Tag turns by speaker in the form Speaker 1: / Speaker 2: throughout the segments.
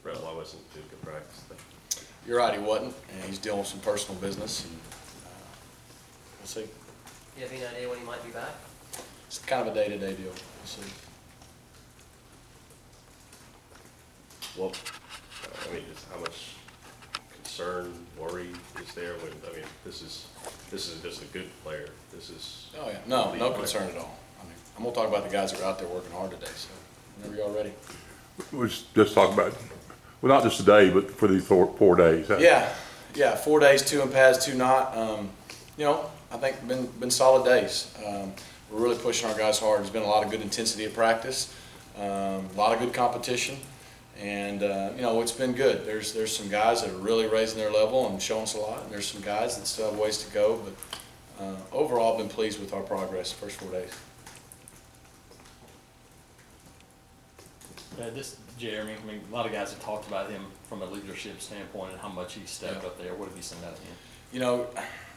Speaker 1: Rhett wasn't too good practice.
Speaker 2: You're right, he wasn't, and he's dealing with some personal business, and we'll see.
Speaker 3: You have any idea when he might be back?
Speaker 2: It's kind of a day-to-day deal. We'll see.
Speaker 1: Well, I mean, just how much concern, worry is there when, I mean, this is just a good player. This is.
Speaker 2: Oh yeah, no concern at all. I mean, I'm gonna talk about the guys that are out there working hard today. So whenever y'all ready.
Speaker 4: We'll just talk about, well, not just today, but for these 4 days.
Speaker 2: Yeah, 4 days, 2 in pads, 2 not. You know, I think been solid days. We're really pushing our guys hard. There's been a lot of good intensity at practice, a lot of good competition, and you know, it's been good. There's some guys that are really raising their level and showing us a lot, and there's some guys that still have ways to go. But overall, I've been pleased with our progress the first 4 days.
Speaker 5: This Jeremy, I mean, a lot of guys have talked about him from a leadership standpoint and how much he stepped up there. What have you seen out of him?
Speaker 2: You know,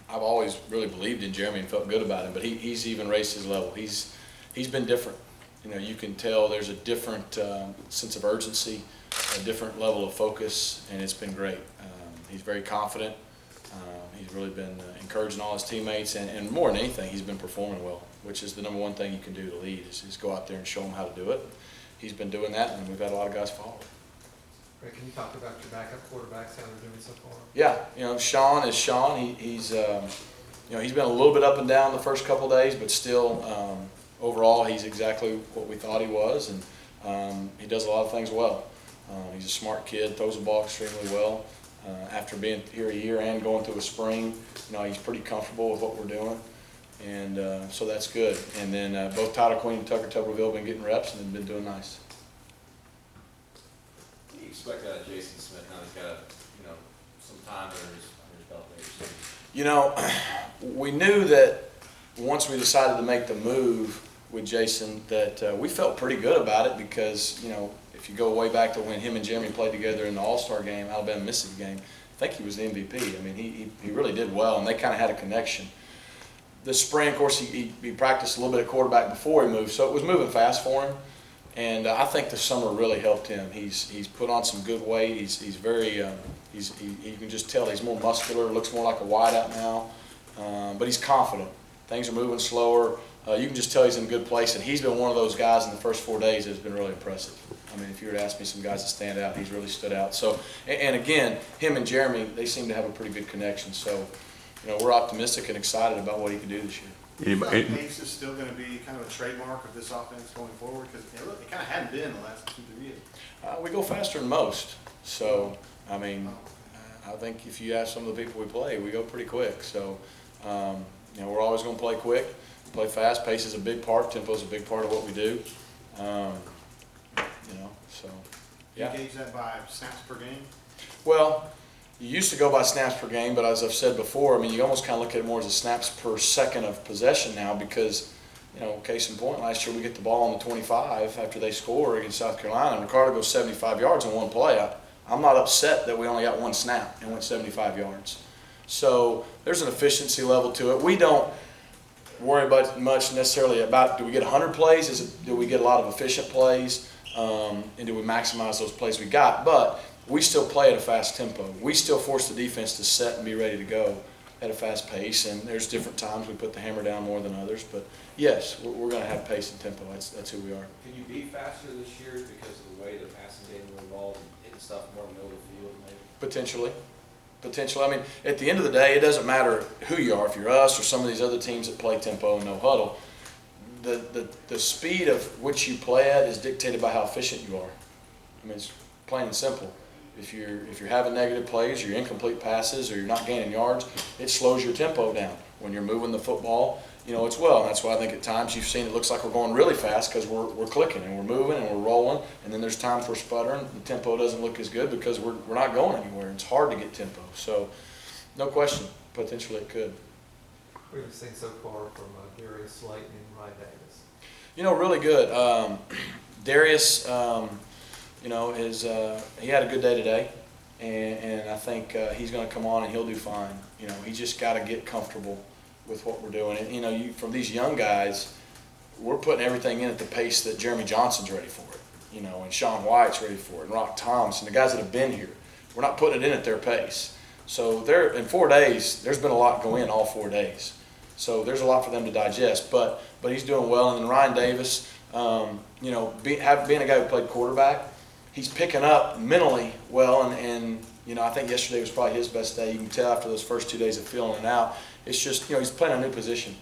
Speaker 2: I've always really believed in Jeremy and felt good about him, but he's even raised his level. He's been different. You know, you can tell there's a different sense of urgency, a different level of focus, and it's been great. He's very confident. He's really been encouraging all his teammates, and more than anything, he's been performing well, which is the number one thing you can do to lead, is go out there and show them how to do it. He's been doing that, and we've had a lot of guys follow.
Speaker 6: Rick, can you talk about your backup quarterbacks, how they're doing so far?
Speaker 2: Yeah, you know, Sean is Sean. He's you know, he's been a little bit up and down the first couple of days, but still, overall, he's exactly what we thought he was, and he does a lot of things well. He's a smart kid, throws the ball extremely well. After being here a year and going through a spring, you know, he's pretty comfortable with what we're doing. And so that's good. And then both Tyler Queen and Tucker Tuberville have been getting reps and have been doing nice.
Speaker 7: What do you expect out of Jason Smith now he's got, you know, some time under his belt there?
Speaker 2: You know, we knew that once we decided to make the move with Jason that we felt pretty good about it because, you know, if you go way back to when him and Jeremy played together in the All-Star game, Alabama-Mississippi game, I think he was the MVP. I mean, he really did well, and they kind of had a connection. This spring, of course, he practiced a little bit at quarterback before he moved, so it was moving fast for him. And I think the summer really helped him. He's put on some good weight. He's very, you can just tell he's more muscular, looks more like a wideout now. But he's confident. Things are moving slower. You can just tell he's in a good place, and he's been one of those guys in the first 4 days that's been really impressive. I mean, if you were to ask me some guys that stand out, he's really stood out. So, and again, him and Jeremy, they seem to have a pretty good connection. So, you know, we're optimistic and excited about what he can do this year.
Speaker 8: Do you think pace is still going to be kind of a trademark of this offense going forward? Because it kind of hadn't been the last 2-3 years.
Speaker 2: We go faster than most. So, I mean, I think if you ask some of the people we play, we go pretty quick. So, you know, we're always going to play quick, play fast. Pace is a big part. Tempo is a big part of what we do. You know, so, yeah.
Speaker 8: You gauge that by snaps per game?
Speaker 2: Well, you used to go by snaps per game, but as I've said before, I mean, you almost kind of look at it more as a snaps per second of possession now because, you know, case in point, last year we get the ball on the 25 after they score against South Carolina, and Ricardo goes 75 yards in one play. I'm not upset that we only got one snap and went 75 yards. So there's an efficiency level to it. We don't worry about much necessarily about do we get 100 plays, do we get a lot of efficient plays, and do we maximize those plays we got. But we still play at a fast tempo. We still force the defense to set and be ready to go at a fast pace, and there's different times we put the hammer down more than others. But yes, we're going to have pace and tempo. That's who we are.
Speaker 7: Can you be faster this year because of the way the passing game will evolve and hitting stuff more in the middle of the field maybe?
Speaker 2: Potentially. I mean, at the end of the day, it doesn't matter who you are, if you're us or some of these other teams that play tempo and no huddle. The speed of which you play at is dictated by how efficient you are. I mean, it's plain and simple. If you're having negative plays, or you're incomplete passes, or you're not gaining yards, it slows your tempo down. When you're moving the football, you know, it's well. And that's why I think at times you've seen it looks like we're going really fast because we're clicking and we're moving and we're rolling. And then there's times we're sputtering. The tempo doesn't look as good because we're not going anywhere. It's hard to get tempo. So, no question, potentially it could.
Speaker 6: What have you seen so far from Darius Slayton and Ryan Davis?
Speaker 2: You know, really good. Darius, you know, he had a good day today, and I think he's going to come on and he'll do fine. You know, he just got to get comfortable with what we're doing. And, you know, from these young guys, we're putting everything in at the pace that Jeremy Johnson's ready for it. you know, and Sean White's ready for it, and Rock Thompson, the guys that have been here. We're not putting it in at their pace. So they're, in 4 days, there's been a lot go in all 4 days. So there's a lot for them to digest, but he's doing well. And then Ryan Davis, you know, being a guy who played quarterback, he's picking up mentally well, and you know, I think yesterday was probably his best day. You can tell after those first 2 days of feeling it out. It's just, you know, he's playing a new position,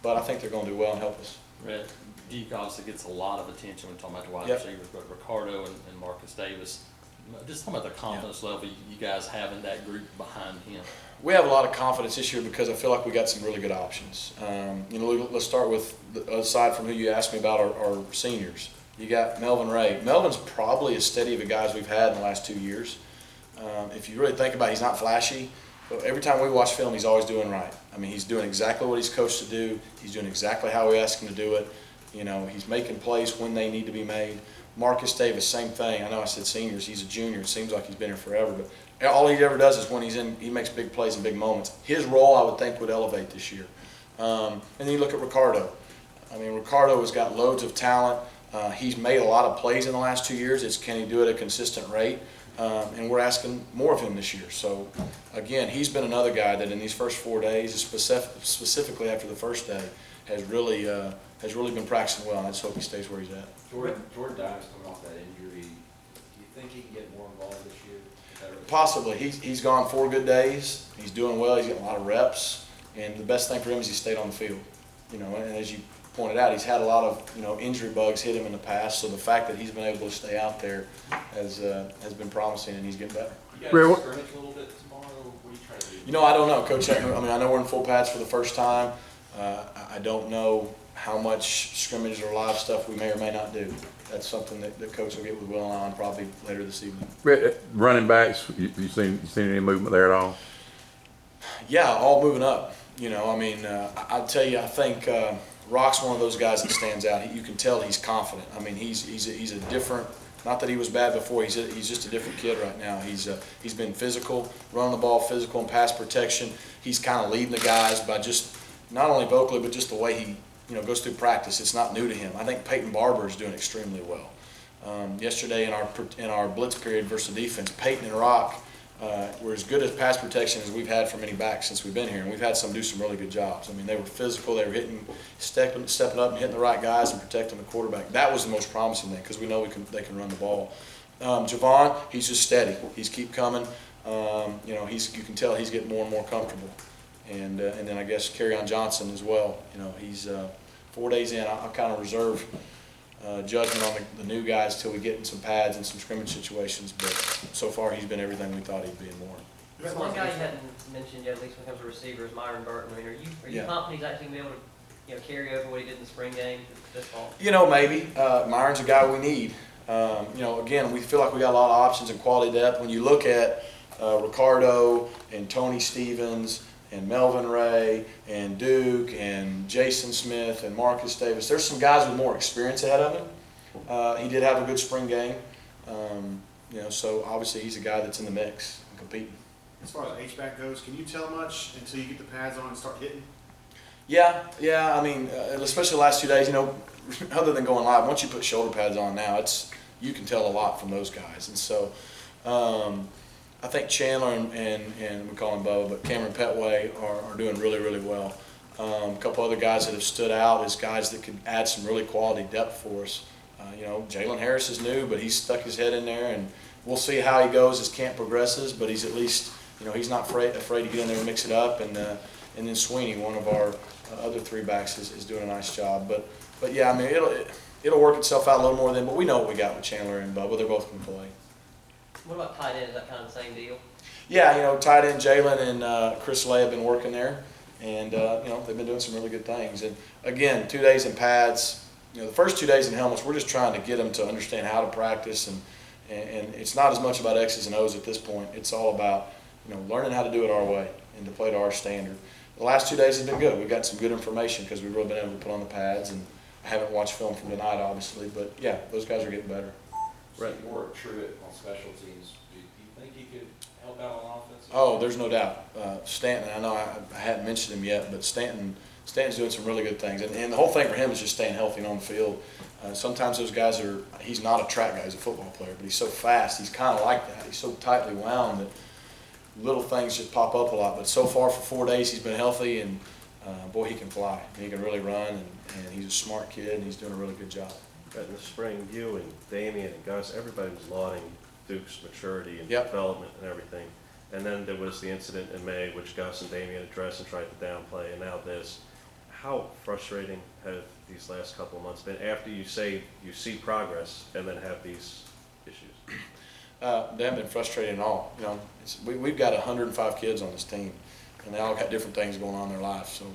Speaker 2: but I think they're going to do well and help us.
Speaker 5: Rhett, Deke obviously gets a lot of attention when talking about the wide
Speaker 2: Yep.
Speaker 5: receivers, but Ricardo and Marcus Davis, just talking about the confidence level you guys have in that group behind him.
Speaker 2: We have a lot of confidence this year because I feel like we got some really good options. You know, let's start with, aside from who you asked me about, our seniors. You got Melvin Ray. Melvin's probably as steady of a guy as we've had in the last 2 years. If you really think about it, he's not flashy, but every time we watch film, he's always doing right. I mean, he's doing exactly what he's coached to do. He's doing exactly how we ask him to do it. You know, he's making plays when they need to be made. Marcus Davis, same thing. I know I said seniors. He's a junior. It seems like he's been here forever, but all he ever does is when he's in, he makes big plays in big moments. His role, I would think, would elevate this year. And then you look at Ricardo. I mean, Ricardo has got loads of talent. He's made a lot of plays in the last 2 years. It's can he do it at a consistent rate? And we're asking more of him this year. So, again, he's been another guy that in these first 4 days, specifically after the first day, has really been practicing well, and I just hope he stays where he's at.
Speaker 7: Jordan Dimes coming off that injury, do you think he can get more involved this year?
Speaker 2: Possibly. He's gone 4 good days. He's doing well. He's getting a lot of reps. And the best thing for him is he stayed on the field. You know, and as you pointed out, he's had a lot of, you know, injury bugs hit him in the past. So the fact that he's been able to stay out there has been promising, and he's getting better.
Speaker 7: You guys
Speaker 4: Well,
Speaker 7: scrimmage a little bit tomorrow? What are you trying to do?
Speaker 2: You know, I don't know, Coach. I mean, I know we're in full pads for the first time. I don't know how much scrimmage or live stuff we may or may not do. That's something that the coach will get with Will and I probably later this evening.
Speaker 4: Running backs, you seen any movement there at all?
Speaker 2: Yeah, all moving up. You know, I mean, I'll tell you, I think Rock's one of those guys that stands out. You can tell he's confident. I mean, he's a different. Not that he was bad before. He's just a different kid right now. He's been physical, running the ball, physical and pass protection. He's kind of leading the guys by just not only vocally but just the way he, you know, goes through practice. It's not new to him. I think Peyton Barber is doing extremely well. Yesterday in our blitz period versus the defense, Peyton and Rock were as good as pass protection as we've had from any back since we've been here, and we've had some do some really good jobs. I mean, they were physical. They were stepping up and hitting the right guys and protecting the quarterback. That was the most promising thing because we know they can run the ball. Javon, he's just steady. He's keep coming. You know, you can tell he's getting more and more comfortable. And then I guess Kerryon Johnson as well. You know, he's 4 days in. I'll kind of reserve judgment on the new guys till we get in some pads and some scrimmage situations. But so far, he's been everything we thought he'd be and more.
Speaker 3: There's one guy you hadn't mentioned yet, at least when it comes to receivers, Myron Burton. I mean, are you
Speaker 2: Yeah.
Speaker 3: confident he's actually going to be able to, you know, carry over what he did in the spring game this fall?
Speaker 2: You know, maybe. Myron's a guy we need. You know, again, we feel like we got a lot of options and quality depth. When you look at Ricardo and Tony Stevens and Melvin Ray and Duke and Jason Smith and Marcus Davis, there's some guys with more experience ahead of him. He did have a good spring game. You know, so obviously he's a guy that's in the mix and competing.
Speaker 8: As far as HVAC goes, can you tell much until you get the pads on and start hitting?
Speaker 2: Yeah. I mean, especially the last 2 days, you know, other than going live, once you put shoulder pads on now, you can tell a lot from those guys. And so I think Chandler and we call him Bubba, but Cameron Petway are doing really, really well. A couple other guys that have stood out as guys that could add some really quality depth for us. You know, Jalen Harris is new, but he's stuck his head in there, and we'll see how he goes as camp progresses, but he's at least, you know, he's not afraid to get in there and mix it up. And then Sweeney, one of our other 3 backs, is doing a nice job. But yeah, I mean, it'll work itself out a little more than, but we know what we got with Chandler and Bubba. They're both going to play.
Speaker 3: What about tight end? Is that kind of the same deal?
Speaker 2: Yeah, you know, tight end Jalen and Chris Lay have been working there, and you know, they've been doing some really good things. And again, 2 days in pads. You know, the first 2 days in helmets, we're just trying to get them to understand how to practice, and it's not as much about X's and O's at this point. It's all about, you know, learning how to do it our way and to play to our standard. The last 2 days have been good. We've got some good information because we've really been able to put on the pads, and I haven't watched film from tonight, obviously, but yeah, those guys are getting better.
Speaker 7: Right. More Truitt on special teams. Do you think he could help out on offense?
Speaker 2: Oh, there's no doubt. Stanton, I know I hadn't mentioned him yet, but Stanton's doing some really good things. And the whole thing for him is just staying healthy and on the field. Sometimes those guys he's not a track guy, he's a football player, but he's so fast, he's kind of like that. He's so tightly wound that little things just pop up a lot. But so far for 4 days, he's been healthy, and boy, he can fly. He can really run, and he's a smart kid, and he's doing a really good job.
Speaker 1: But in the spring, you and Damian and Gus, everybody was lauding Duke's maturity and
Speaker 2: Yep.
Speaker 1: development and everything. And then there was the incident in May, which Gus and Damian addressed and tried to downplay, and now this. How frustrating have these last couple of months been after you say you see progress and then have these issues?
Speaker 2: They haven't been frustrating at all. You know, we've got 105 kids on this team, and they all got different things going on in their life. So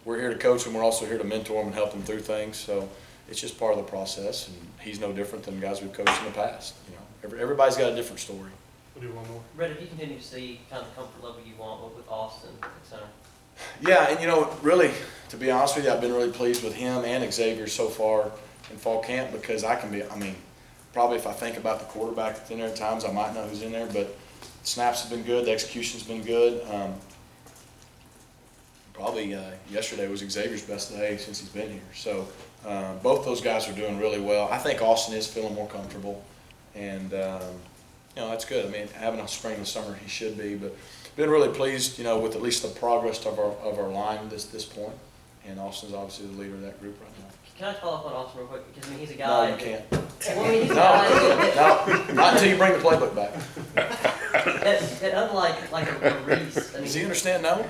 Speaker 2: we're here to coach them. We're also here to mentor them and help them through things. So it's just part of the process, and he's no different than guys we've coached in the past. You know, everybody's got a different story.
Speaker 9: We'll do one more.
Speaker 3: Brett, if you continue to see kind of the comfort level you want with Austin at center.
Speaker 2: Yeah, and you know, really, to be honest with you, I've been really pleased with him and Xavier so far in fall camp, because probably if I think about the quarterback that's in there at times, I might know who's in there, but snaps have been good, the execution's been good. Probably yesterday was Xavier's best day since he's been here. So both those guys are doing really well. I think Austin is feeling more comfortable, and you know, that's good. I mean, having a spring and summer, he should be, but been really pleased, you know, with at least the progress of our line at this point. And Austin's obviously the leader of that group right now.
Speaker 3: Can I follow up on Austin real quick? Because I mean, he's a guy.
Speaker 2: No, you can't.
Speaker 3: Well, I mean, he's a guy
Speaker 2: No, not until you bring the playbook back.
Speaker 3: that unlike a Reese. I mean,
Speaker 2: Does he understand? No.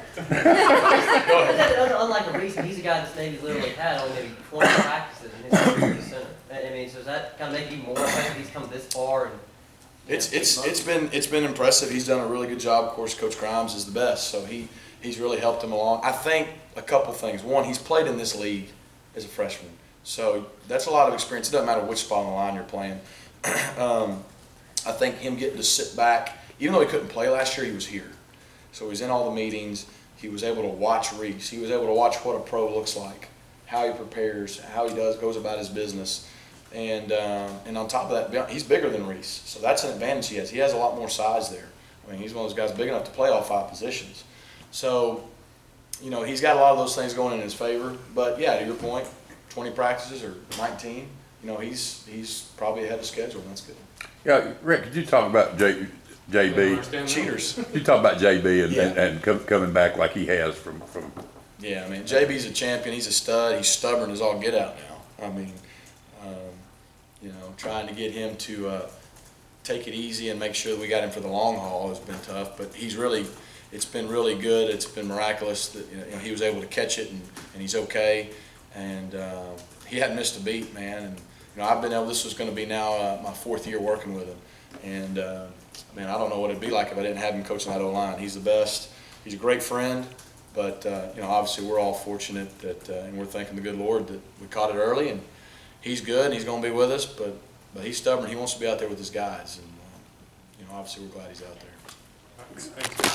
Speaker 3: Unlike a Reese, he's a guy that's maybe literally had only maybe 20 practices in his career at center. I mean, so does that kind of make you more effective? He's come this far and.
Speaker 2: It's been impressive. He's done a really good job. Of course, Coach Grimes is the best, so he's really helped him along. I think a couple things. One, he's played in this league as a freshman, so that's a lot of experience. It doesn't matter which spot on the line you're playing. I think him getting to sit back, even though he couldn't play last year, he was here, so he was in all the meetings. He was able to watch Reese. He was able to watch what a pro looks like, how he prepares, how he goes about his business. And on top of that, he's bigger than Reese, so that's an advantage he has. He has a lot more size there. I mean, he's one of those guys big enough to play all 5 positions. So, you know, he's got a lot of those things going in his favor. But yeah, to your point, 20 practices or 19, you know, he's probably ahead of schedule, and that's good.
Speaker 4: Yeah, Rick, could you talk about JB?
Speaker 2: Cheaters.
Speaker 4: You talk about JB
Speaker 2: Yeah.
Speaker 4: and coming back like he has from.
Speaker 2: Yeah, I mean, JB's a champion. He's a stud. He's stubborn as all get out now. I mean, you know, trying to get him to take it easy and make sure that we got him for the long haul has been tough. But it's been really good. It's been miraculous that you know, he was able to catch it and he's okay. And he hadn't missed a beat, man. And you know, this was going to be now my 4th year working with him. And man, I don't know what it'd be like if I didn't have him coaching that O-line. He's the best. He's a great friend. But you know, obviously we're all fortunate that, and we're thanking the good Lord that we caught it early. And he's good, and he's going to be with us, but he's stubborn. He wants to be out there with his guys, and you know, obviously we're glad he's out there.
Speaker 9: Thank you.